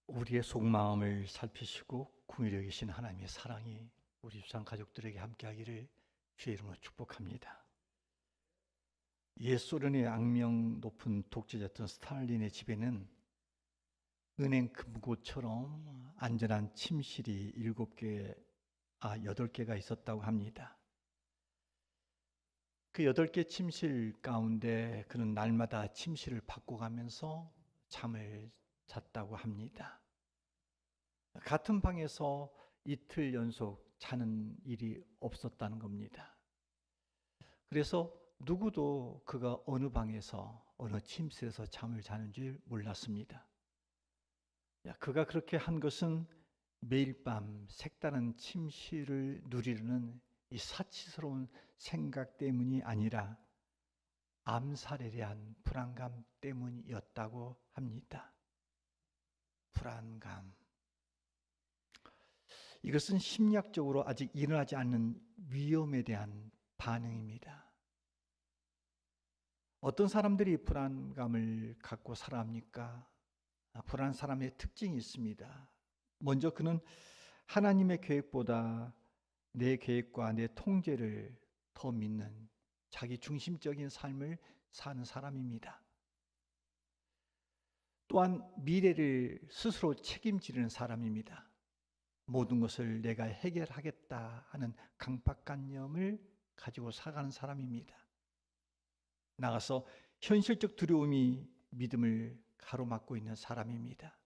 우리의 속마음을 살피시고 긍휼히 여기신 하나님의 사랑이 우리 주상 가족들에게 함께하기를 주의 이름으로 축복합니다. 옛 소련의 악명 높은 독재자였던 스탈린의 집에는 은행 금고처럼 안전한 침실이 8개가 있었다고 합니다. 그 8개 침실 가운데 그는 날마다 침실을 바꿔가면서 잠을 잤다고 합니다. 같은 방에서 이틀 연속 자는 일이 없었다는 겁니다. 그래서 누구도 그가 어느 방에서 어느 침실에서 잠을 자는 줄 몰랐습니다. 그가 그렇게 한 것은 매일 밤 색다른 침실을 누리려는 이 사치스러운 생각 때문이 아니라 암살에 대한 불안감 때문이었다고 합니다. 불안감. 이것은 심리학적으로 아직 일어나지 않는 위험에 대한 반응입니다. 어떤 사람들이 불안감을 갖고 살아갑니까? 불안한 사람의 특징이 있습니다. 먼저 그는 하나님의 계획보다 내 계획과 내 통제를 더 믿는 자기 중심적인 삶을 사는 사람입니다. 또한 미래를 스스로 책임지는 사람입니다. 모든 것을 내가 해결하겠다 하는 강박관념을 가지고 살아가는 사람입니다. 나가서 현실적 두려움이 믿음을 가로막고 있는 사람입니다.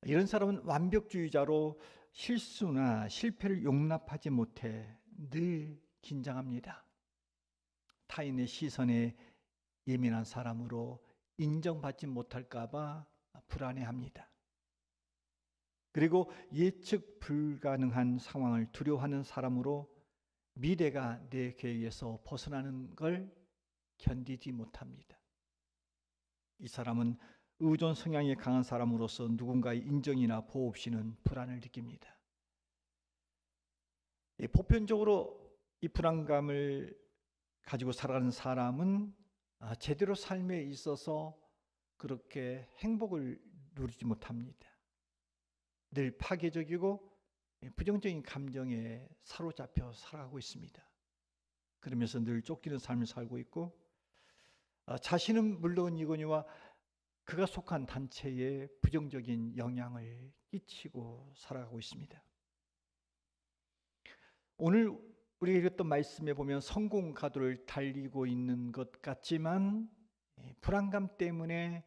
이런 사람은 완벽주의자로 실수나 실패를 용납하지 못해 늘 긴장합니다. 타인의 시선에 예민한 사람으로 인정받지 못할까 봐 불안해합니다. 그리고 예측 불가능한 상황을 두려워하는 사람으로 미래가 내 계획에서 벗어나는 걸 견디지 못합니다. 이 사람은 의존 성향이 강한 사람으로서 누군가의 인정이나 보호 없이는 불안을 느낍니다. 보편적으로 이 불안감을 가지고 살아가는 사람은 제대로 삶에 있어서 그렇게 행복을 누리지 못합니다. 늘 파괴적이고 부정적인 감정에 사로잡혀 살아가고 있습니다. 그러면서 늘 쫓기는 삶을 살고 있고 자신은 물론이거니와 그가 속한 단체에 부정적인 영향을 끼치고 살아가고 있습니다. 오늘 우리가 읽었던 말씀에 보면 성공 가도를 달리고 있는 것 같지만 불안감 때문에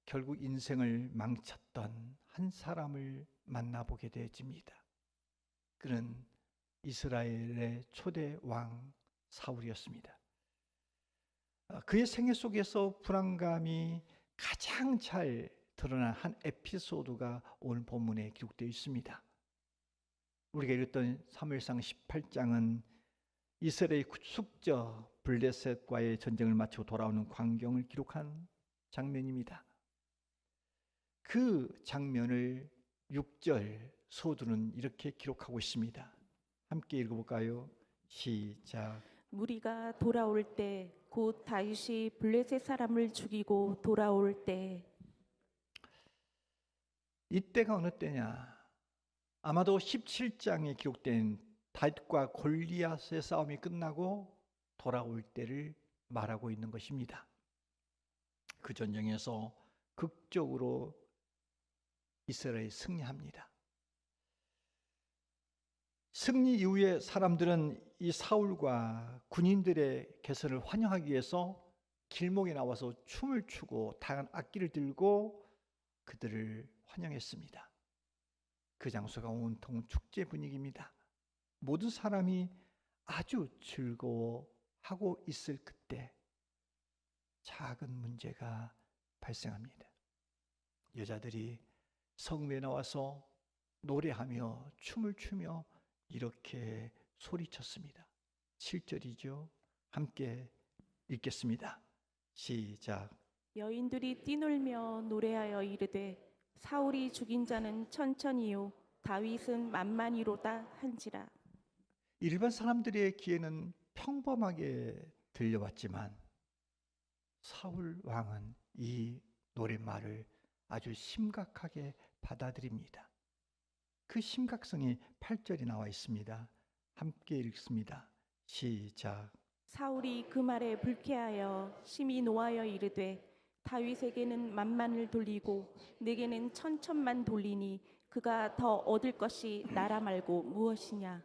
결국 인생을 망쳤던 한 사람을 만나보게 되어집니다. 그는 이스라엘의 초대 왕 사울이었습니다. 그의 생애 속에서 불안감이 가장 잘 드러난 한 에피소드가 오늘 본문에 기록되어 있습니다. 우리가 읽었던 사무엘상 18장은 이스라엘의 숙저 블레셋과의 전쟁을 마치고 돌아오는 광경을 기록한 장면입니다. 그 장면을 6절 서두는 이렇게 기록하고 있습니다. 함께 읽어볼까요? 시작. 무리가 돌아올 때 곧 다윗이 블레셋 사람을 죽이고 돌아올 때. 이때가 어느 때냐? 아마도 17장에 기록된 다윗과 골리앗의 싸움이 끝나고 돌아올 때를 말하고 있는 것입니다. 그 전쟁에서 극적으로 이스라엘이 승리합니다. 승리 이후에 사람들은 이 사울과 군인들의 개선을 환영하기 위해서 길목에 나와서 춤을 추고 다양한 악기를 들고 그들을 환영했습니다. 그 장소가 온통 축제 분위기입니다. 모든 사람이 아주 즐거워하고 있을 그때 작은 문제가 발생합니다. 여자들이 성읍에 나와서 노래하며 춤을 추며 이렇게 소리쳤습니다. 7절이죠. 함께 읽겠습니다. 시작. 여인들이 뛰놀며 노래하여 이르되 사울이 죽인 자는 천천히요 다윗은 만만히로다 한지라. 일반 사람들의 귀에는 평범하게 들려왔지만 사울 왕은 이 노랫말을 아주 심각하게 받아들입니다. 그 심각성이 8절에 나와 있습니다. 함께 읽습니다. 시작. 사울이 그 말에 불쾌하여 심히 노하여 이르되 다윗에게는 만만을 돌리고 내게는 천천만 돌리니 그가 더 얻을 것이 나라 말고 무엇이냐.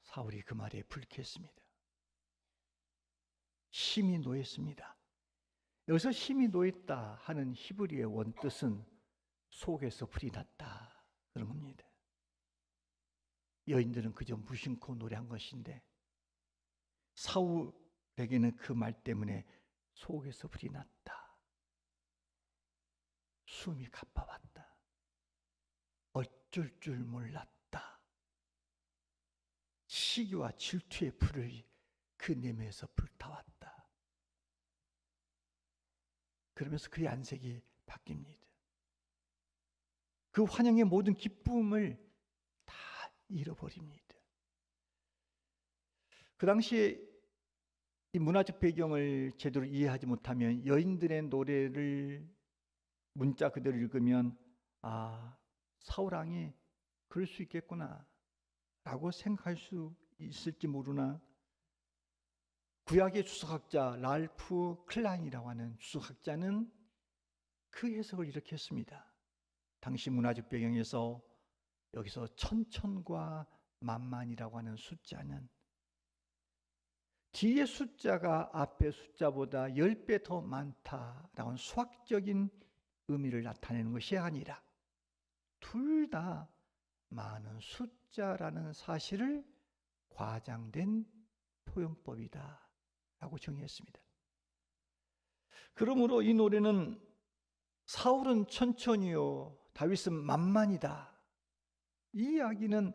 사울이 그 말에 불쾌했습니다. 심히 노했습니다. 여기서 심히 노했다 하는 히브리의 원뜻은 속에서 불이 났다 그런 겁니다. 여인들은 그저 무심코 노래한 것인데 사울에게는 그 말 때문에 속에서 불이 났다. 숨이 가빠왔다. 어쩔 줄 몰랐다. 시기와 질투의 불을 그 내면에서 불타왔다. 그러면서 그의 안색이 바뀝니다. 그 환영의 모든 기쁨을 다 잃어버립니다. 그 당시에 이 문화적 배경을 제대로 이해하지 못하면 여인들의 노래를 문자 그대로 읽으면 사울 왕이 그럴 수 있겠구나 라고 생각할 수 있을지 모르나 구약의 주석학자 랄프 클라인이라고 하는 주석학자는 그 해석을 이렇게 했습니다. 당시 문화적 배경에서 여기서 천천과 만만이라고 하는 숫자는 뒤에 숫자가 앞의 숫자보다 10배 더 많다라고 하는 수학적인 의미를 나타내는 것이 아니라 둘 다 많은 숫자라는 사실을 과장된 표현법이다 라고 정의했습니다. 그러므로 이 노래는 사울은 천천히요 다윗은 만만이다. 이 이야기는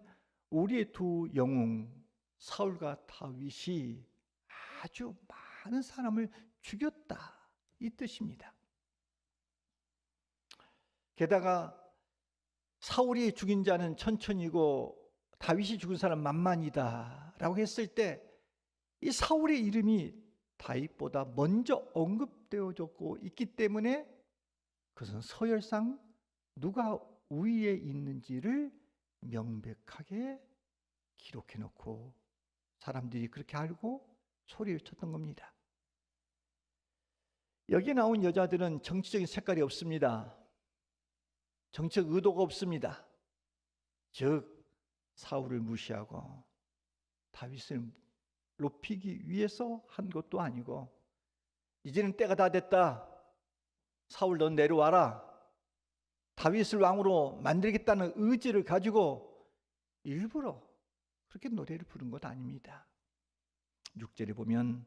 우리의 두 영웅 사울과 다윗이 아주 많은 사람을 죽였다 이 뜻입니다. 게다가 사울이 죽인 자는 천천히고 다윗이 죽은 사람 만만이다 라고 했을 때 이 사울의 이름이 다윗보다 먼저 언급되어졌고 있기 때문에 그것은 서열상 누가 우위에 있는지를 명백하게 기록해 놓고 사람들이 그렇게 알고 소리를 쳤던 겁니다. 여기에 나온 여자들은 정치적인 색깔이 없습니다. 정치적 의도가 없습니다. 즉 사울을 무시하고 다윗을 높이기 위해서 한 것도 아니고 이제는 때가 다 됐다. 사울 넌 내려와라. 다윗을 왕으로 만들겠다는 의지를 가지고 일부러 그렇게 노래를 부른 것 아닙니다. 6절에 보면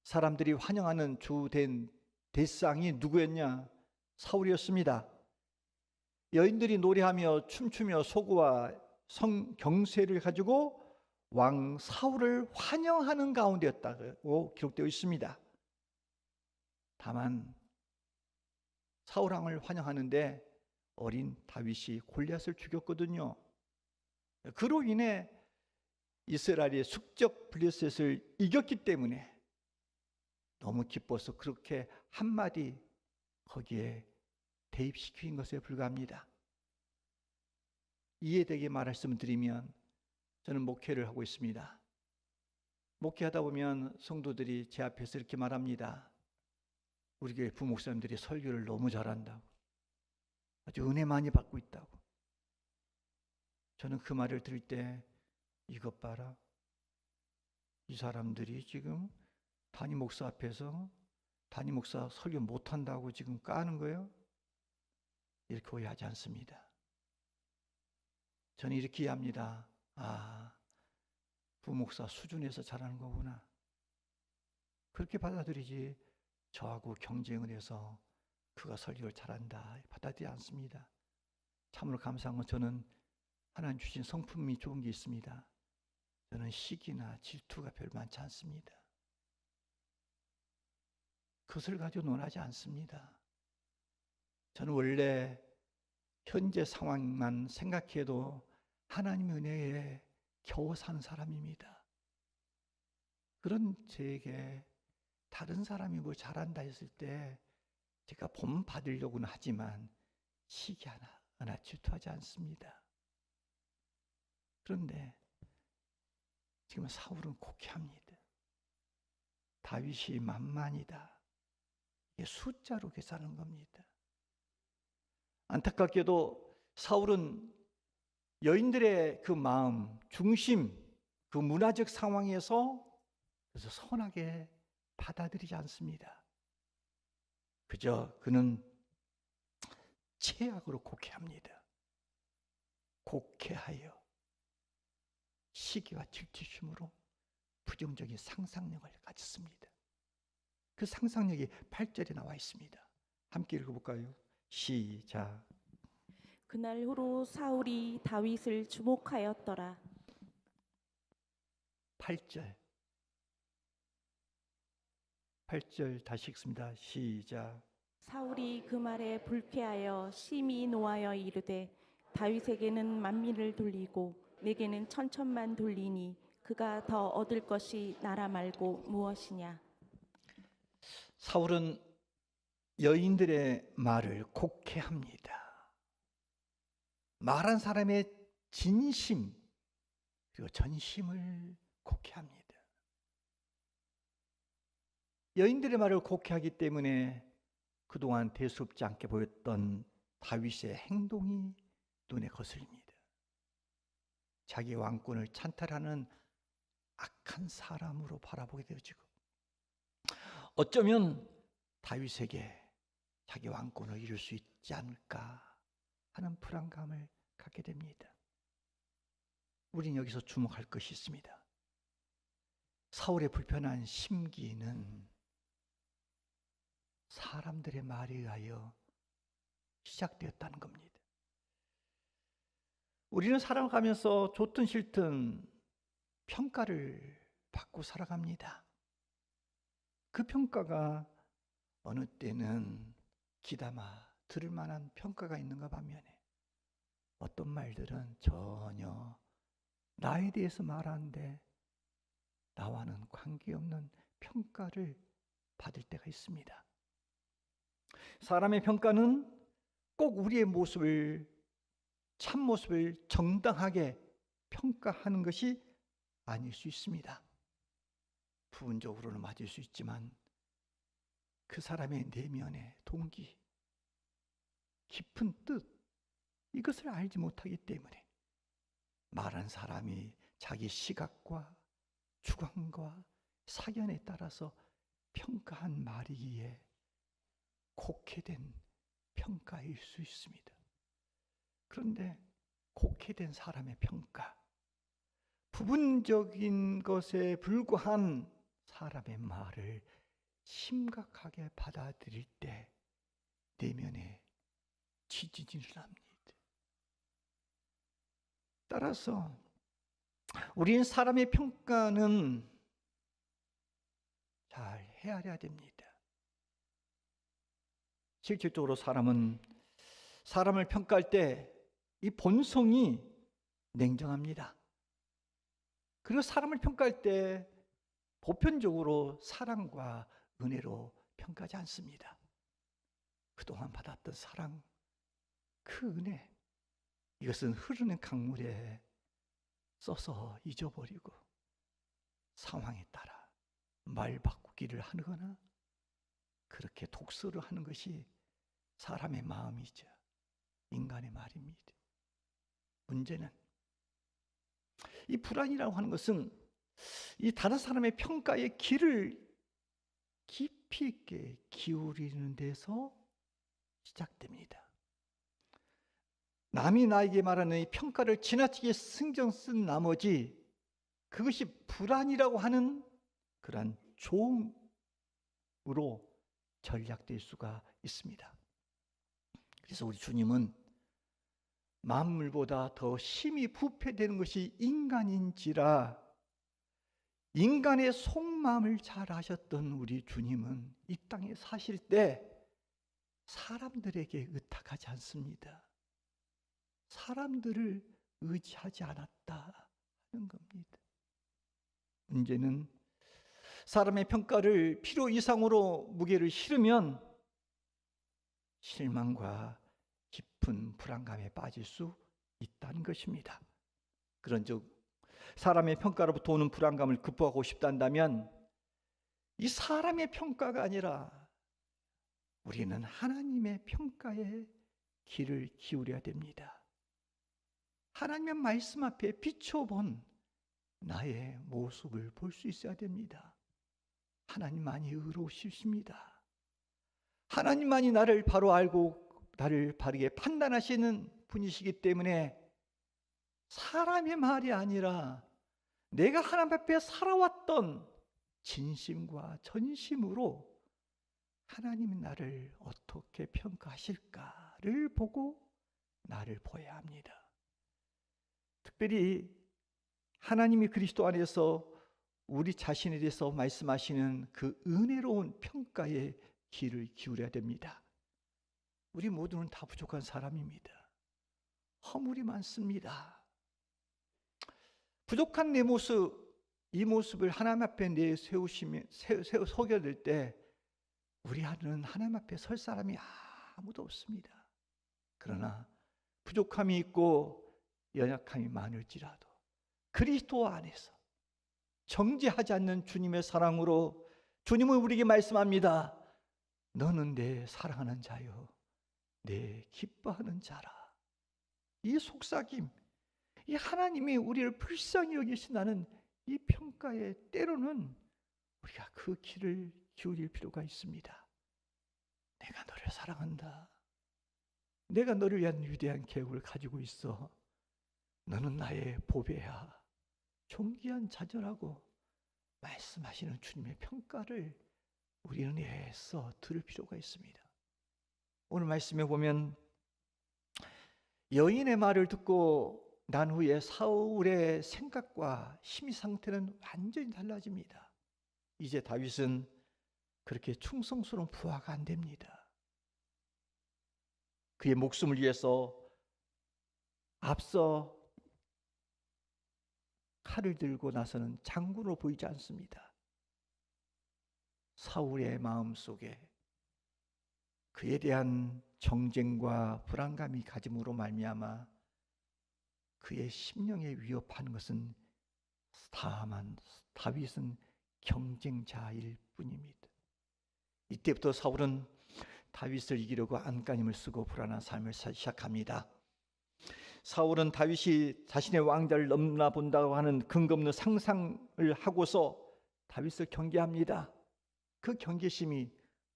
사람들이 환영하는 주된 대상이 누구였냐? 사울이었습니다. 여인들이 노래하며 춤추며 소고와 성경세를 가지고 왕 사울을 환영하는 가운데였다고 기록되어 있습니다. 다만 사울 왕을 환영하는데 어린 다윗이 골리앗을 죽였거든요. 그로 인해 이스라엘이 숙적 블레셋을 이겼기 때문에 너무 기뻐서 그렇게 한마디 거기에 대입시킨 것에 불과합니다. 이해되게 말씀을 드리면 저는 목회를 하고 있습니다. 목회하다 보면 성도들이 제 앞에서 이렇게 말합니다. 우리 교회 부목사님들이 설교를 너무 잘한다고. 아주 은혜 많이 받고 있다고. 저는 그 말을 들을 때 이것 봐라. 이 사람들이 지금 담임 목사 앞에서 담임 목사 설교 못한다고 지금 까는 거예요? 이렇게 오해하지 않습니다. 저는 이렇게 이해합니다. 부목사 수준에서 잘하는 거구나. 그렇게 받아들이지 저하고 경쟁을 해서 그가 설교를 잘한다 받아들이지 않습니다. 참으로 감사한 건 저는 하나님 주신 성품이 좋은 게 있습니다. 저는 시기나 질투가 별 많지 않습니다. 그것을 가지고 논하지 않습니다. 저는 원래 현재 상황만 생각해도 하나님의 은혜에 겨우 사는 사람입니다. 그런 저에게 다른 사람이 뭘 잘한다 했을 때 제가 본 받으려고는 하지만 시기 하나 질투하지 않습니다. 그런데 지금 사울은 곡해합니다. 다윗이 만만이다. 이게 숫자로 계산하는 겁니다. 안타깝게도 사울은 여인들의 그 마음, 중심, 그 문화적 상황에서 그래서 선하게 받아들이지 않습니다. 그저 그는 최악으로 곡해합니다. 곡해하여 시기와 질투심으로 부정적인 상상력을 가졌습니다. 그 상상력이 8절에 나와 있습니다. 함께 읽어볼까요? 시작. 그날 후로 사울이 다윗을 주목하였더라. 8절 다시 읽습니다. 시작. 사울이 그 말에 불쾌하여 심히 노하여 이르되 다윗에게는 만민을 돌리고 내게는 천천만 돌리니 그가 더 얻을 것이 나라 말고 무엇이냐. 사울은 여인들의 말을 곡해합니다. 말한 사람의 진심 그리고 전심을 곡해합니다. 여인들의 말을 곡해하기 때문에 그동안 대수롭지 않게 보였던 다윗의 행동이 눈에 거슬립니다. 자기 왕권을 찬탈하는 악한 사람으로 바라보게 되어지고 어쩌면 다윗에게 자기 왕권을 이룰 수 있지 않을까 하는 불안감을 갖게 됩니다. 우린 여기서 주목할 것이 있습니다. 사울의 불편한 심기는 사람들의 말에 의하여 시작되었다는 겁니다. 우리는 살아가면서 좋든 싫든 평가를 받고 살아갑니다. 그 평가가 어느 때는 귀담아 들을 만한 평가가 있는가 반면에 어떤 말들은 전혀 나에 대해서 말하는데 나와는 관계없는 평가를 받을 때가 있습니다. 사람의 평가는 꼭 우리의 모습을 참모습을 정당하게 평가하는 것이 아닐 수 있습니다. 부분적으로는 맞을 수 있지만 그 사람의 내면의 동기, 깊은 뜻 이것을 알지 못하기 때문에 말한 사람이 자기 시각과 주관과 사견에 따라서 평가한 말이기에 곡해된 평가일 수 있습니다. 그런데 곡해된 사람의 평가, 부분적인 것에 불과한 사람의 말을 심각하게 받아들일 때 내면에 지진이 일어납니다. 따라서 우리는 사람의 평가는 잘 헤아려야 됩니다. 실질적으로 사람은 사람을 평가할 때 이 본성이 냉정합니다. 그리고 사람을 평가할 때 보편적으로 사랑과 은혜로 평가하지 않습니다. 그동안 받았던 사랑, 그 은혜, 이것은 흐르는 강물에 써서 잊어버리고 상황에 따라 말 바꾸기를 하거나 그렇게 독서를 하는 것이 사람의 마음이죠. 인간의 말입니다. 문제는 이 불안이라고 하는 것은 이 다른 사람의 평가에 귀를 깊이 있게 기울이는 데서 시작됩니다. 남이 나에게 말하는 이 평가를 지나치게 신경 쓴 나머지 그것이 불안이라고 하는 그러한 종으로 전략될 수가 있습니다. 그래서 우리 주님은 만물보다 더 심히 부패되는 것이 인간인지라 인간의 속마음을 잘 아셨던 우리 주님은 이 땅에 사실 때 사람들에게 의탁하지 않습니다. 사람들을 의지하지 않았다 하는 겁니다. 문제는 사람의 평가를 필요 이상으로 무게를 실으면 실망과 깊은 불안감에 빠질 수 있다는 것입니다. 그런즉 사람의 평가로부터 오는 불안감을 극복하고 싶단다면 이 사람의 평가가 아니라 우리는 하나님의 평가에 귀를 기울여야 됩니다. 하나님의 말씀 앞에 비춰본 나의 모습을 볼 수 있어야 됩니다. 하나님만이 의로우십니다. 하나님만이 나를 바로 알고 나를 바르게 판단하시는 분이시기 때문에 사람의 말이 아니라 내가 하나님 앞에 살아왔던 진심과 전심으로 하나님이 나를 어떻게 평가하실까를 보고 나를 보아야 합니다. 특별히 하나님이 그리스도 안에서 우리 자신에 대해서 말씀하시는 그 은혜로운 평가에 귀를 기울여야 됩니다. 우리 모두는 다 부족한 사람입니다. 허물이 많습니다. 부족한 내 모습, 이 모습을 하나님 앞에 내세우시면 소개될 때 우리는 하나님 앞에 설 사람이 아무도 없습니다. 그러나 부족함이 있고 연약함이 많을지라도 그리스도 안에서 정죄하지 않는 주님의 사랑으로 주님은 우리에게 말씀합니다. 너는 내 사랑하는 자요, 내 기뻐하는 자라. 이 속삭임, 이 하나님이 우리를 불쌍히 여기신다는 이 평가에 때로는 우리가 그 귀를 기울일 필요가 있습니다. 내가 너를 사랑한다. 내가 너를 위한 위대한 계획을 가지고 있어. 너는 나의 보배야. 존귀한 자녀라고 말씀하시는 주님의 평가를 우리는 애써 들을 필요가 있습니다. 오늘 말씀에 보면 여인의 말을 듣고 난 후에 사울의 생각과 심리 상태는 완전히 달라집니다. 이제 다윗은 그렇게 충성스러운 부하가 안 됩니다. 그의 목숨을 위해서 앞서 칼을 들고 나서는 장군으로 보이지 않습니다. 사울의 마음속에 그에 대한 정쟁과 불안감이 가짐으로 말미암아 그의 심령에 위협하는 것은 다만 다윗은 경쟁자일 뿐입니다. 이때부터 사울은 다윗을 이기려고 안간힘을 쓰고 불안한 삶을 시작합니다. 사울은 다윗이 자신의 왕자를 넘나본다고 하는 근거 없는 상상을 하고서 다윗을 경계합니다. 그 경계심이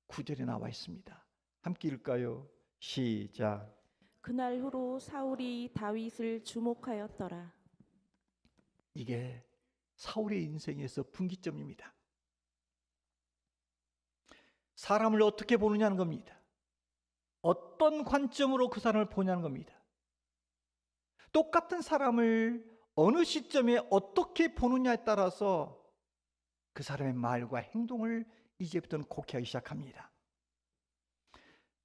9절에 나와 있습니다. 함께 읽을까요? 시작. 그날 후로 사울이 다윗을 주목하였더라. 이게 사울의 인생에서 분기점입니다. 사람을 어떻게 보느냐는 겁니다. 어떤 관점으로 그 사람을 보냐는 겁니다. 똑같은 사람을 어느 시점에 어떻게 보느냐에 따라서 그 사람의 말과 행동을 이제부터는 곡해하기 시작합니다.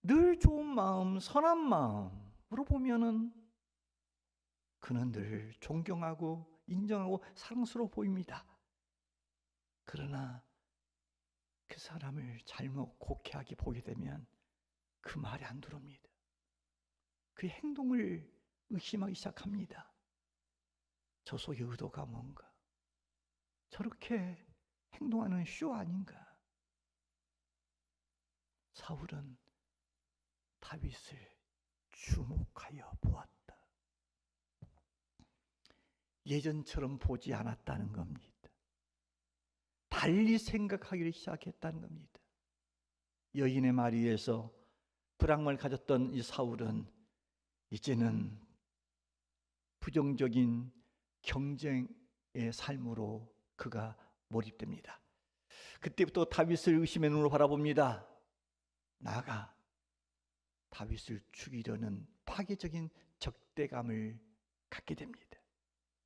늘 좋은 마음, 선한 마음으로 보면은 그는 늘 존경하고 인정하고 사랑스러워 보입니다. 그러나 그 사람을 잘못 곡해하게 보게 되면 그 말이 안 들어옵니다. 그 행동을 의심하기 시작합니다. 저 속의 의도가 뭔가? 저렇게 행동하는 쇼 아닌가? 사울은 다윗을 주목하여 보았다. 예전처럼 보지 않았다는 겁니다. 달리 생각하기를 시작했다는 겁니다. 여인의 말에 의해서 불안감을 가졌던 이 사울은 이제는 부정적인 경쟁의 삶으로 그가 몰입됩니다. 그때부터 다윗을 의심의 눈으로 바라봅니다. 나가 다윗을 죽이려는 파괴적인 적대감을 갖게 됩니다.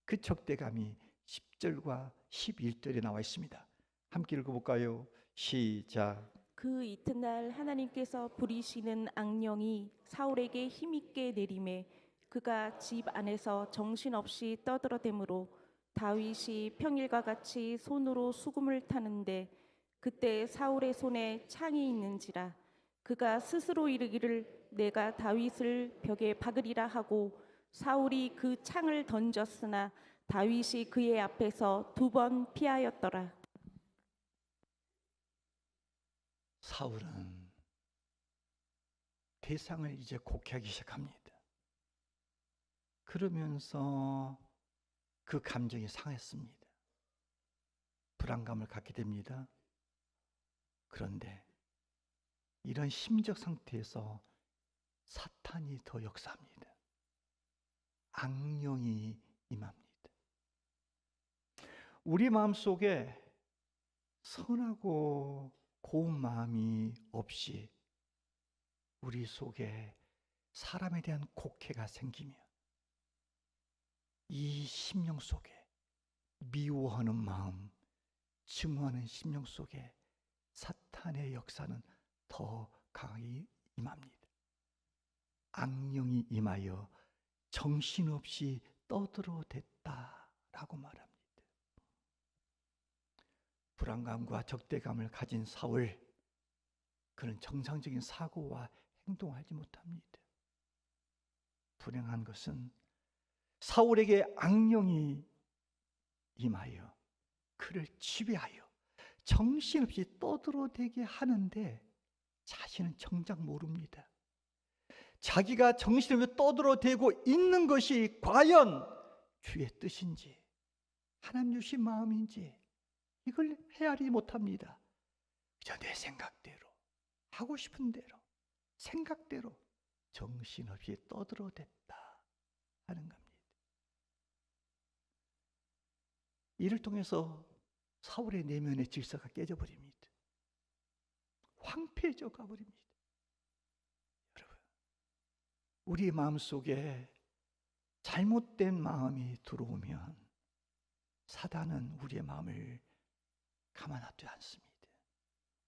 그 적대감이 10절과 11절에 나와 있습니다. 함께 읽어볼까요? 시작. 그 이튿날 하나님께서 부리시는 악령이 사울에게 힘있게 내림에 그가 집 안에서 정신없이 떠들어대므로 다윗이 평일과 같이 손으로 수금을 타는데 그때 사울의 손에 창이 있는지라 그가 스스로 이르기를 내가 다윗을 벽에 박으리라 하고 사울이 그 창을 던졌으나 다윗이 그의 앞에서 2번 피하였더라. 사울은 대상을 이제 곡해하기 시작합니다. 그러면서 그 감정이 상했습니다. 불안감을 갖게 됩니다. 그런데 이런 심적 상태에서 사탄이 더 역사합니다. 악령이 임합니다. 우리 마음속에 선하고 고운 마음이 없이 우리 속에 사람에 대한 곡해가 생기면 이 심령 속에 미워하는 마음, 증오하는 심령 속에 사탄의 역사는 더 강하게 임합니다. 악령이 임하여 정신없이 떠들어댔다라고 말합니다. 불안감과 적대감을 가진 사울, 그는 정상적인 사고와 행동하지 못합니다. 불행한 것은 사울에게 악령이 임하여 그를 지배하여 정신없이 떠들어대게 하는데 자신은 정작 모릅니다. 자기가 정신없이 떠들어대고 있는 것이 과연 주의 뜻인지 하나님 주신 마음인지 이걸 헤아리지 못합니다. 그저 내 생각대로 하고 싶은 대로 생각대로 정신없이 떠들어댔다 하는 겁니다. 이를 통해서 사울의 내면의 질서가 깨져버립니다. 황폐해져 가버립니다. 여러분, 우리 마음속에 잘못된 마음이 들어오면 사단은 우리의 마음을 가만하지 않습니다.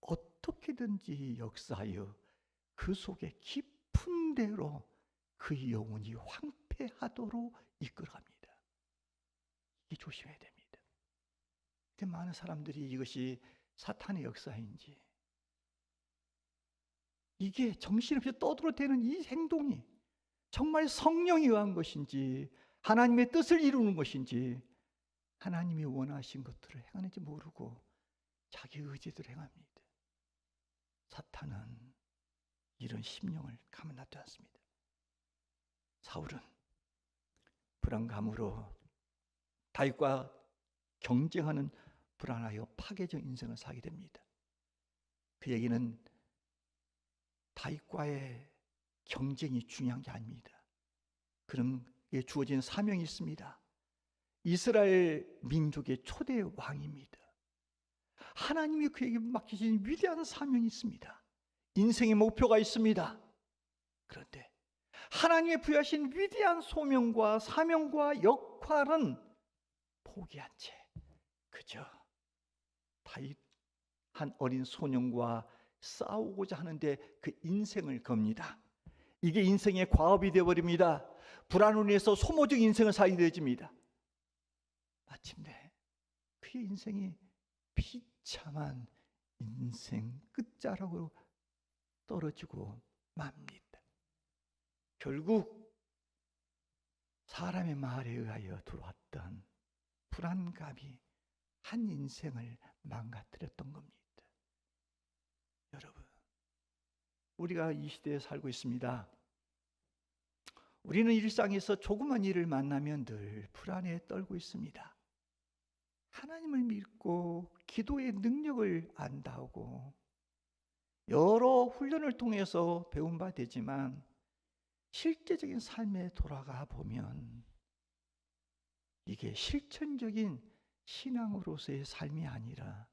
어떻게든지 역사하여 그 속에 깊은 데로 그 영혼이 황폐하도록 이끌어갑니다. 이 조심해야 됩니다. 많은 사람들이 이것이 사탄의 역사인지, 이게 정신없이 떠들어대는 이 행동이 정말 성령이 의한 것인지 하나님의 뜻을 이루는 것인지 하나님이 원하신 것들을 행하는지 모르고 자기 의지대로 행합니다. 사탄은 이런 심령을 가만 놔두지 않습니다. 사울은 불안감으로 다윗과 경쟁하는 불안하여 파괴적 인생을 살게 됩니다. 그 얘기는 다윗과의 경쟁이 중요한 게 아닙니다. 그럼에 주어진 사명이 있습니다. 이스라엘 민족의 초대 왕입니다. 하나님이 그에게 맡기신 위대한 사명이 있습니다. 인생의 목표가 있습니다. 그런데 하나님의 부여하신 위대한 소명과 사명과 역할은 포기한 채 그저 다윗 한 어린 소년과 싸우고자 하는데 그 인생을 겁니다. 이게 인생의 과업이 되어버립니다. 불안으로 인해서 소모적 인생을 살게 되어집니다. 마침내 그의 인생이 비참한 인생 끝자락으로 떨어지고 맙니다. 결국 사람의 말에 의하여 들어왔던 불안감이 한 인생을 망가뜨렸던 겁니다. 여러분, 우리가 이 시대에 살고 있습니다. 우리는 일상에서 조그만 일을 만나면 늘 불안에 떨고 있습니다. 하나님을 믿고 기도의 능력을 안다고 여러 훈련을 통해서 배운 바 되지만 실제적인 삶에 돌아가 보면 이게 실천적인 신앙으로서의 삶이 아니라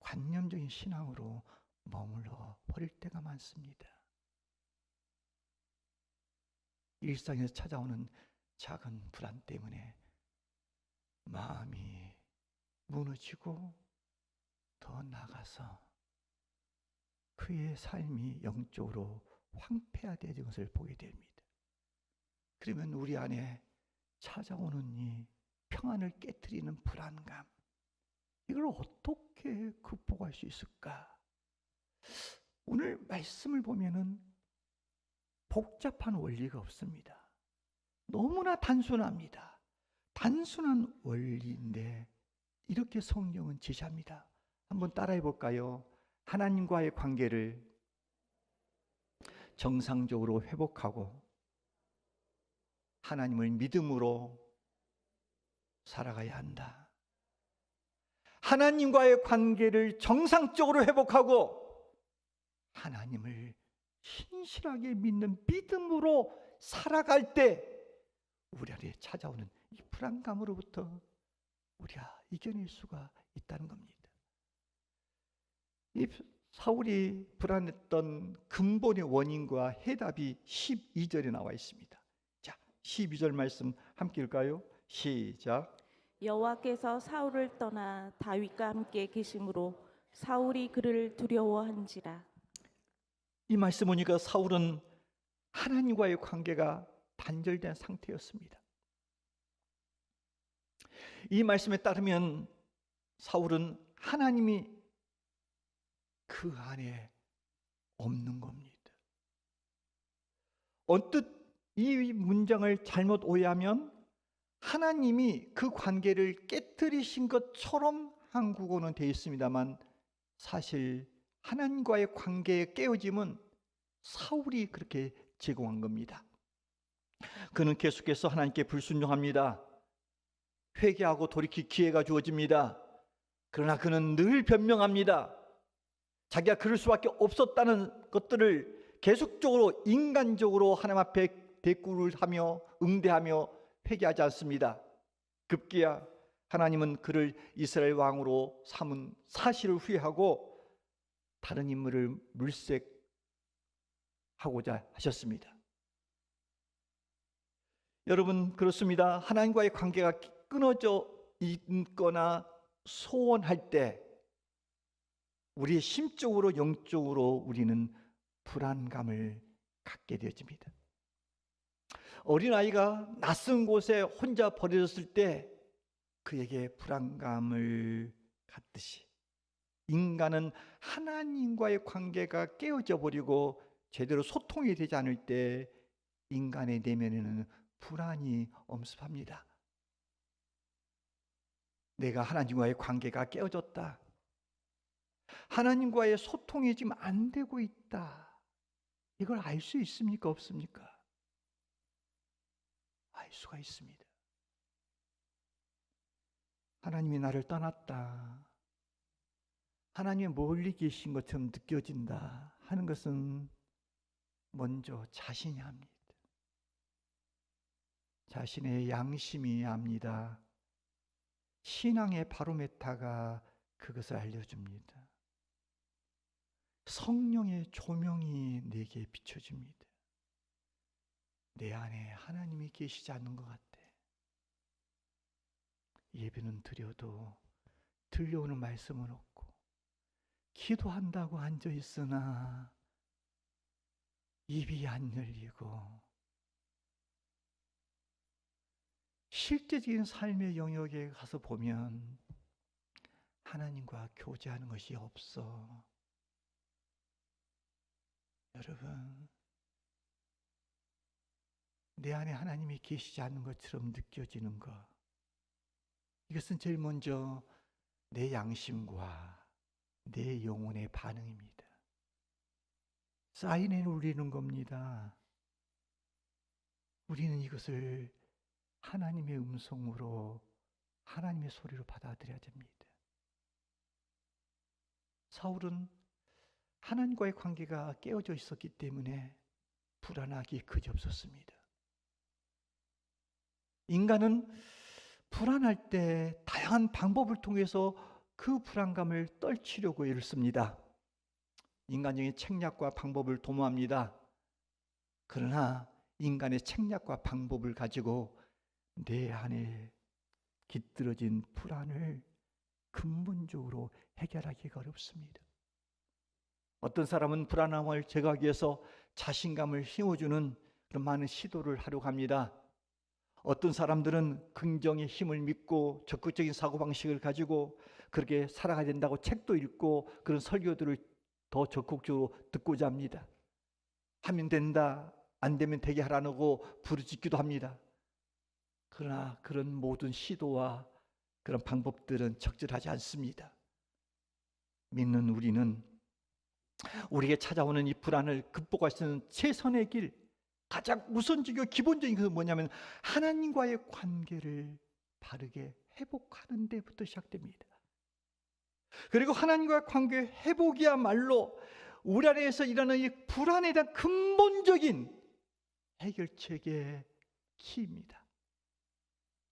관념적인 신앙으로 머물러 버릴 때가 많습니다. 일상에서 찾아오는 작은 불안 때문에 마음이 무너지고 더 나가서 그의 삶이 영적으로 황폐화되는 것을 보게 됩니다. 그러면 우리 안에 찾아오는 이 평안을 깨트리는 불안감, 이걸 어떻게 극복할 수 있을까? 오늘 말씀을 보면은 복잡한 원리가 없습니다. 너무나 단순합니다. 단순한 원리인데 이렇게 성경은 지시합니다. 한번 따라해 볼까요? 하나님과의 관계를 정상적으로 회복하고 하나님을 믿음으로 살아가야 한다. 하나님과의 관계를 정상적으로 회복하고 하나님을 신실하게 믿는 믿음으로 살아갈 때 우리 안에 찾아오는 이 불안감으로부터 우리가 이겨낼 수가 있다는 겁니다. 이 사울이 불안했던 근본의 원인과 해답이 12절에 나와 있습니다. 자, 12절 말씀 함께 읽을까요? 시작. 여호와께서 사울을 떠나 다윗과 함께 계심으로 사울이 그를 두려워한지라. 이 말씀 보니까 사울은 하나님과의 관계가 단절된 상태였습니다. 이 말씀에 따르면 사울은 하나님이 그 안에 없는 겁니다. 언뜻 이 문장을 잘못 오해하면 하나님이 그 관계를 깨뜨리신 것처럼 한국어는 되어 있습니다만 사실 하나님과의 관계의 깨어짐은 사울이 그렇게 제공한 겁니다. 그는 계속해서 하나님께 불순종합니다. 회개하고 돌이킬 기회가 주어집니다. 그러나 그는 늘 변명합니다. 자기가 그럴 수밖에 없었다는 것들을 계속적으로 인간적으로 하나님 앞에 대꾸를 하며 응대하며 회개하지 않습니다. 급기야 하나님은 그를 이스라엘 왕으로 삼은 사실을 후회하고 다른 인물을 물색하고자 하셨습니다. 여러분, 그렇습니다. 하나님과의 관계가 끊어져 있거나 소원할 때 우리의 심적으로 영적으로 우리는 불안감을 갖게 되어집니다. 어린아이가 낯선 곳에 혼자 버려졌을 때 그에게 불안감을 갖듯이 인간은 하나님과의 관계가 깨어져 버리고 제대로 소통이 되지 않을 때 인간의 내면에는 불안이 엄습합니다. 내가 하나님과의 관계가 깨어졌다. 하나님과의 소통이 지금 안 되고 있다. 이걸 알 수 있습니까? 없습니까? 알 수가 있습니다. 하나님이 나를 떠났다. 하나님이 멀리 계신 것처럼 느껴진다 하는 것은 먼저 자신이 합니다. 자신의 양심이 압니다. 신앙의 바로메타가 그것을 알려줍니다. 성령의 조명이 내게 비춰집니다. 내 안에 하나님이 계시지 않는 것 같아. 예배는 드려도 들려오는 말씀은 없고 기도한다고 앉아있으나 입이 안 열리고 실제적인 삶의 영역에 가서 보면 하나님과 교제하는 것이 없어. 여러분, 내 안에 하나님이 계시지 않는 것처럼 느껴지는 것, 이것은 제일 먼저 내 양심과 내 영혼의 반응입니다. 사인에 울리는 겁니다. 우리는 이것을 하나님의 음성으로, 하나님의 소리로 받아들여야 됩니다. 사울은 하나님과의 관계가 깨어져 있었기 때문에 불안하기 그지없었습니다. 인간은 불안할 때 다양한 방법을 통해서 그 불안감을 떨치려고 애를 씁니다. 인간적인 책략과 방법을 도모합니다. 그러나 인간의 책략과 방법을 가지고 내 안에 깃들어진 불안을 근본적으로 해결하기가 어렵습니다. 어떤 사람은 불안함을 제거하기 위해서 자신감을 심어주는 그런 많은 시도를 하려고 합니다. 어떤 사람들은 긍정의 힘을 믿고 적극적인 사고방식을 가지고 그렇게 살아가야 된다고 책도 읽고 그런 설교들을 더 적극적으로 듣고자 합니다. 하면 된다, 안 되면 되게 하라고 부르짖기도 합니다. 그러나 그런 모든 시도와 그런 방법들은 적절하지 않습니다. 믿는 우리는 우리에게 찾아오는 이 불안을 극복할 수 있는 최선의 길, 가장 우선적이고 기본적인 것은 뭐냐면 하나님과의 관계를 바르게 회복하는 데부터 시작됩니다. 그리고 하나님과의 관계 회복이야말로 우리 안에서 일어나는 이 불안에 대한 근본적인 해결책의 키입니다.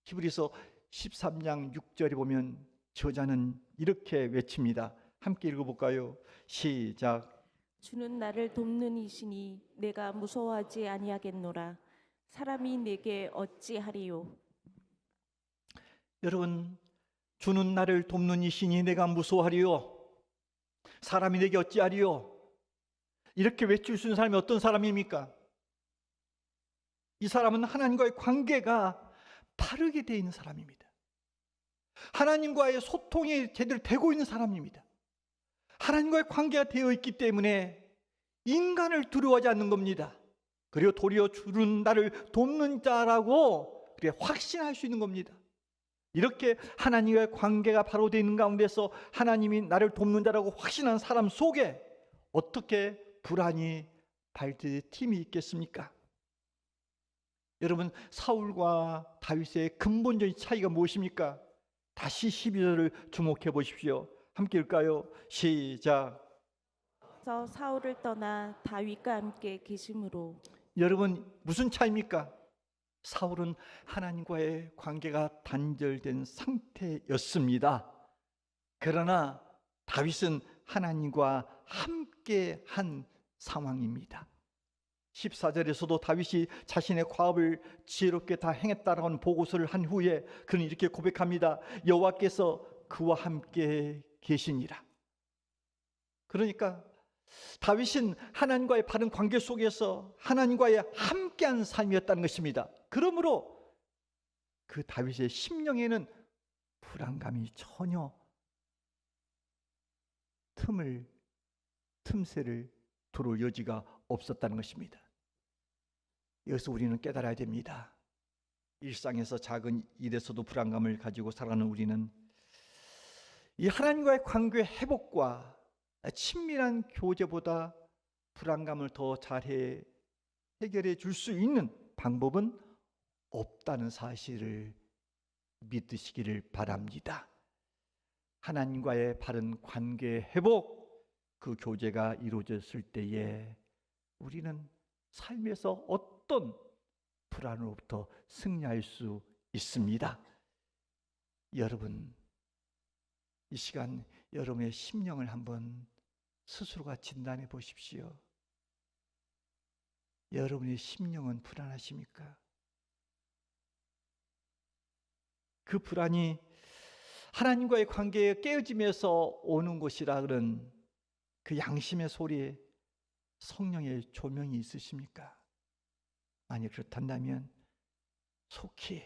히브리서 13장 6절에 보면 저자는 이렇게 외칩니다. 함께 읽어볼까요? 시작. 주는 나를 돕는 이시니 내가 무서워하지 아니하겠노라. 사람이 내게 어찌하리요. 여러분, 주는 나를 돕는 이시니 내가 무서워하리요. 사람이 내게 어찌하리요. 이렇게 외칠 수 있는 사람이 어떤 사람입니까? 이 사람은 하나님과의 관계가 바르게 되어 있는 사람입니다. 하나님과의 소통이 제대로 되고 있는 사람입니다. 하나님과의 관계가 되어 있기 때문에 인간을 두려워하지 않는 겁니다. 그리고 도리어 주는 나를 돕는 자라고 확신할 수 있는 겁니다. 이렇게 하나님과의 관계가 바로 되어 있는 가운데서 하나님이 나를 돕는 자라고 확신한 사람 속에 어떻게 불안이 발드의 팀이 있겠습니까? 여러분, 사울과 다윗의 근본적인 차이가 무엇입니까? 다시 12절을 주목해 보십시오. 함께 읽을까요? 시작. 그래서 사울을 떠나 다윗과 함께 계심으로. 여러분, 무슨 차이입니까? 사울은 하나님과의 관계가 단절된 상태였습니다. 그러나 다윗은 하나님과 함께 한 상황입니다. 14절에서도 다윗이 자신의 과업을 지혜롭게 다 행했다라고 하는 보고서를 한 후에 그는 이렇게 고백합니다. 여호와께서 그와 함께 계시니라. 그러니까 다윗은 하나님과의 바른 관계 속에서 하나님과의 함께한 삶이었다는 것입니다. 그러므로 그 다윗의 심령에는 불안감이 전혀 틈새를 들어올 여지가 없었다는 것입니다. 여기서 우리는 깨달아야 됩니다. 일상에서 작은 일에서도 불안감을 가지고 살아가는 우리는 이 하나님과의 관계 회복과 친밀한 교제보다 불안감을 더 잘 해결해 줄 수 있는 방법은 없다는 사실을 믿으시기를 바랍니다. 하나님과의 바른 관계 회복, 그 교제가 이루어졌을 때에 우리는 삶에서 어떤 불안으로부터 승리할 수 있습니다. 여러분, 이 시간 여러분의 심령을 한번 스스로가 진단해 보십시오. 여러분의 심령은 불안하십니까? 그 불안이 하나님과의 관계에 깨어짐에서 오는 것이라 그런 그 양심의 소리에 성령의 조명이 있으십니까? 만약 그렇다면 속히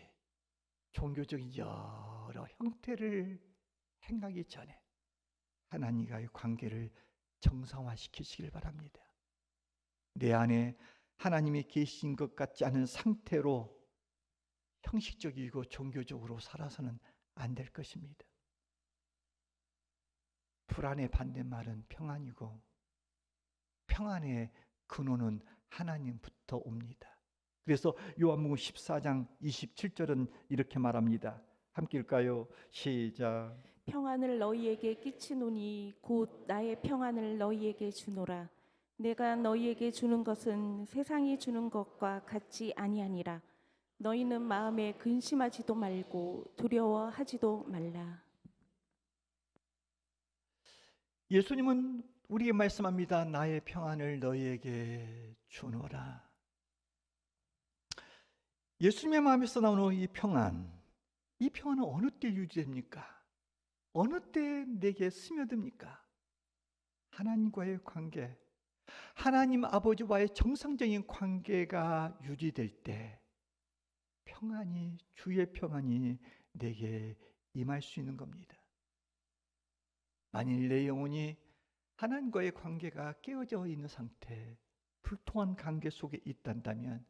종교적인 여러 형태를 행하기 전에 하나님과의 관계를 정상화시키시길 바랍니다. 내 안에 하나님이 계신 것 같지 않은 상태로 형식적이고 종교적으로 살아서는 안 될 것입니다. 불안의 반대말은 평안이고 평안의 근원은 하나님부터 옵니다. 그래서 요한복음 14장 27절은 이렇게 말합니다. 함께 읽을까요? 시작. 평안을 너희에게 끼치노니 곧 나의 평안을 너희에게 주노라. 내가 너희에게 주는 것은 세상이 주는 것과 같지 아니하니라. 너희는 마음에 근심하지도 말고 두려워하지도 말라. 예수님은 우리에게 말씀합니다. 나의 평안을 너희에게 주노라. 예수님의 마음에서 나오는 이 평안은 어느 때 유지됩니까? 어느 때 내게 스며듭니까? 하나님과의 관계, 하나님 아버지와의 정상적인 관계가 유지될 때 평안이, 주의 평안이 내게 임할 수 있는 겁니다. 만일 내 영혼이 하나님과의 관계가 깨어져 있는 상태, 불통한 관계 속에 있단다면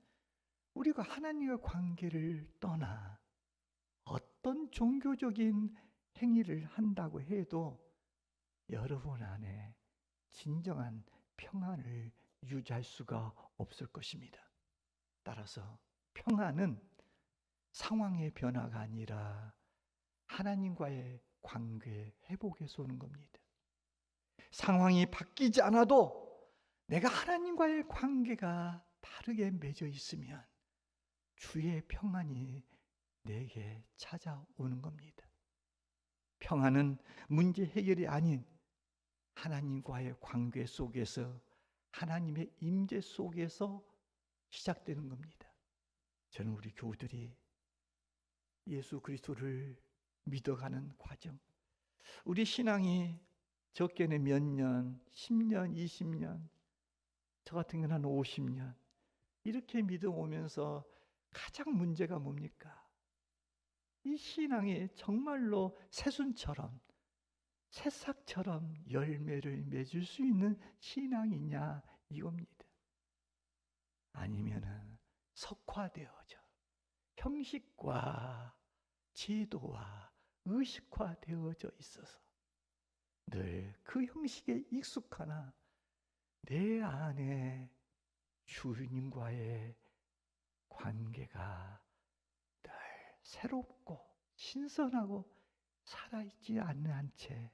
우리가 하나님과 관계를 떠나 어떤 종교적인 행위를 한다고 해도 여러분 안에 진정한 평안을 유지할 수가 없을 것입니다. 따라서 평안은 상황의 변화가 아니라 하나님과의 관계 회복에서 오는 겁니다. 상황이 바뀌지 않아도 내가 하나님과의 관계가 바르게 맺어 있으면 주의 평안이 내게 찾아오는 겁니다. 평안은 문제 해결이 아닌 하나님과의 관계 속에서 하나님의 임재 속에서 시작되는 겁니다. 저는 우리 교우들이 예수 그리스도를 믿어가는 과정, 우리 신앙이 적게는 몇 년, 10년, 20년, 저 같은 경우는 한 50년 이렇게 믿어오면서 가장 문제가 뭡니까? 이 신앙이 정말로 새순처럼 새싹처럼 열매를 맺을 수 있는 신앙이냐 이겁니다. 아니면은 석화되어져 형식과 제도와 의식화되어져 있어서 늘 그 형식에 익숙하나 내 안에 주님과의 관계가 늘 새롭고 신선하고 살아있지 않는 채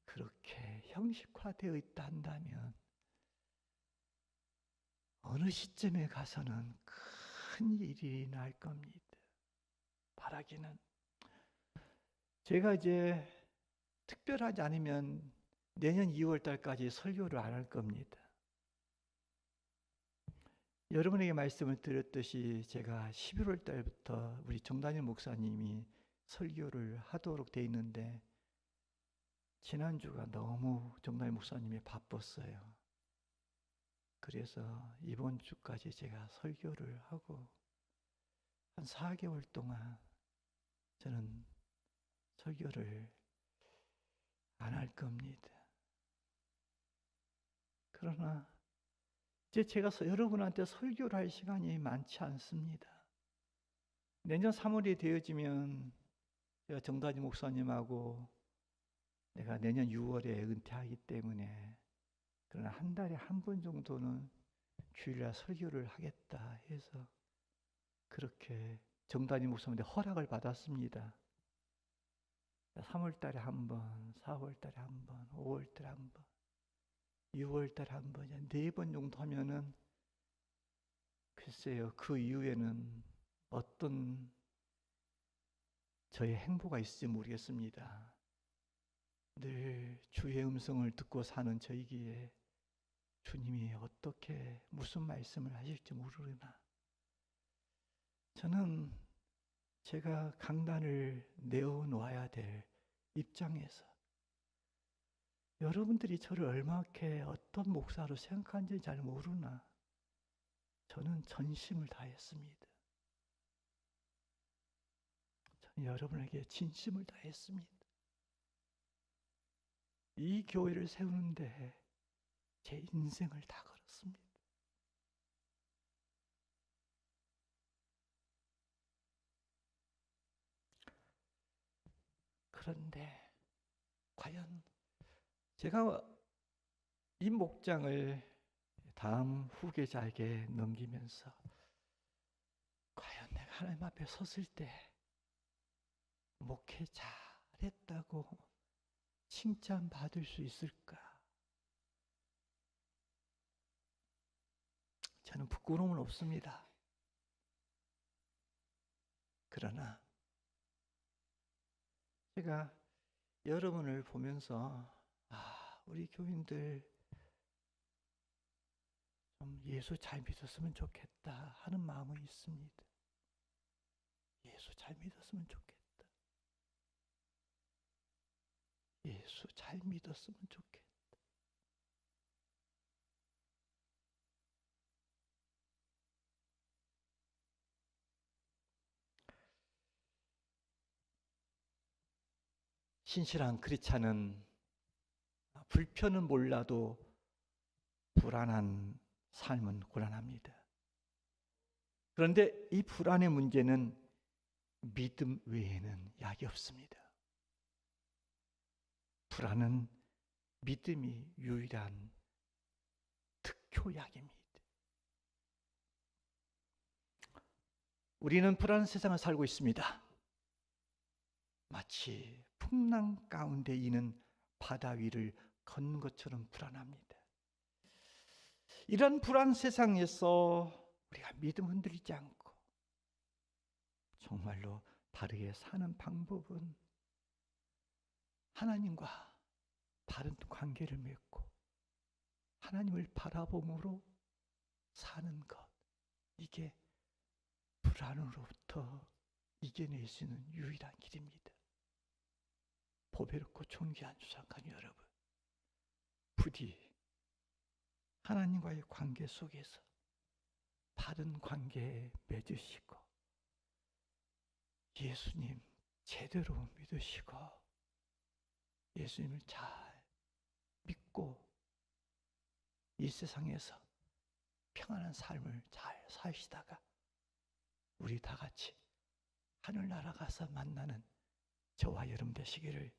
그렇게 형식화되어 있다 한다면 어느 시점에 가서는 큰 일이 날 겁니다. 바라기는 제가 이제 특별하지 않으면 내년 2월 달까지 설교를 안 할 겁니다. 여러분에게 말씀을 드렸듯이 제가 11월 달부터 우리 정단일 목사님이 설교를 하도록 돼 있는데 지난주가 너무 정단일 목사님이 바빴어요. 그래서 이번 주까지 제가 설교를 하고 한 4개월 동안 저는 설교를 안 할 겁니다. 그러나 이제 제가 여러분한테 설교를 할 시간이 많지 않습니다. 내년 3월이 되어지면 제가 정다지 목사님하고 내가 내년 6월에 은퇴하기 때문에 그러나 한 달에 한 번 정도는 주일날 설교를 하겠다 해서 그렇게 정다지 목사님한테 허락을 받았습니다. 3월 달에 한 번, 4월 달에 한 번, 5월 달에 한 번, 6월 달에 한 번, 4번 정도 하면은 글쎄요, 그 이후에는 어떤 저의 행보가 있을지 모르겠습니다. 늘 주의 음성을 듣고 사는 저이기에 주님이 어떻게 무슨 말씀을 하실지 모르나 저는 제가 강단을 내어놓아야 될 입장에서 여러분들이 저를 얼마게 어떤 목사로 생각하는지 잘 모르나 저는 전심을 다했습니다. 저는 여러분에게 진심을 다했습니다. 이 교회를 세우는데 제 인생을 다 걸었습니다. 그런데 과연 제가 이 목장을 다음 후계자에게 넘기면서 과연 내가 하나님 앞에 섰을 때 목회 잘했다고 칭찬받을 수 있을까? 저는 부끄러움은 없습니다. 그러나 제가 여러분을 보면서 우리 교인들 좀 예수 잘 믿었으면 좋겠다 하는 마음은 있습니다. 예수 잘 믿었으면 좋겠다. 예수 잘 믿었으면 좋겠다. 신실한 크리스찬은 불편은 몰라도 불안한 삶은 곤란합니다. 그런데 이 불안의 문제는 믿음 외에는 약이 없습니다. 불안은 믿음이 유일한 특효약입니다. 우리는 불안한 세상을 살고 있습니다. 마치 풍랑 가운데 있는 바다 위를 걷는 것처럼 불안합니다. 이런 불안 세상에서 우리가 믿음 흔들리지 않고 정말로 바르게 사는 방법은 하나님과 바른 관계를 맺고 하나님을 바라봄으로 사는 것, 이게 불안으로부터 이겨낼 수 있는 유일한 길입니다. 보배롭고 존귀한 주상관 여러분, 부디 하나님과의 관계 속에서 바른 관계 맺으시고 예수님 제대로 믿으시고 예수님을 잘 믿고 이 세상에서 평안한 삶을 잘 사시다가 우리 다 같이 하늘나라 가서 만나는 저와 여러분 되시기를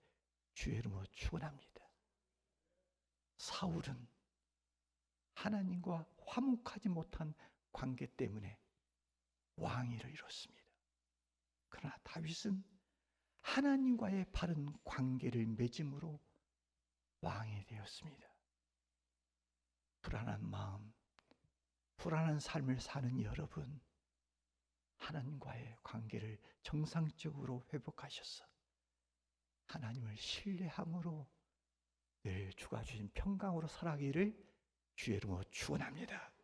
주의 이름으로 축원합니다. 사울은 하나님과 화목하지 못한 관계 때문에 왕위를 이뤘습니다. 그러나 다윗은 하나님과의 바른 관계를 맺음으로 왕이 되었습니다. 불안한 마음, 불안한 삶을 사는 여러분, 하나님과의 관계를 정상적으로 회복하셔서 하나님을 신뢰함으로 늘 주가 주신 평강으로 살아가기를 주의 이름으로 축원합니다.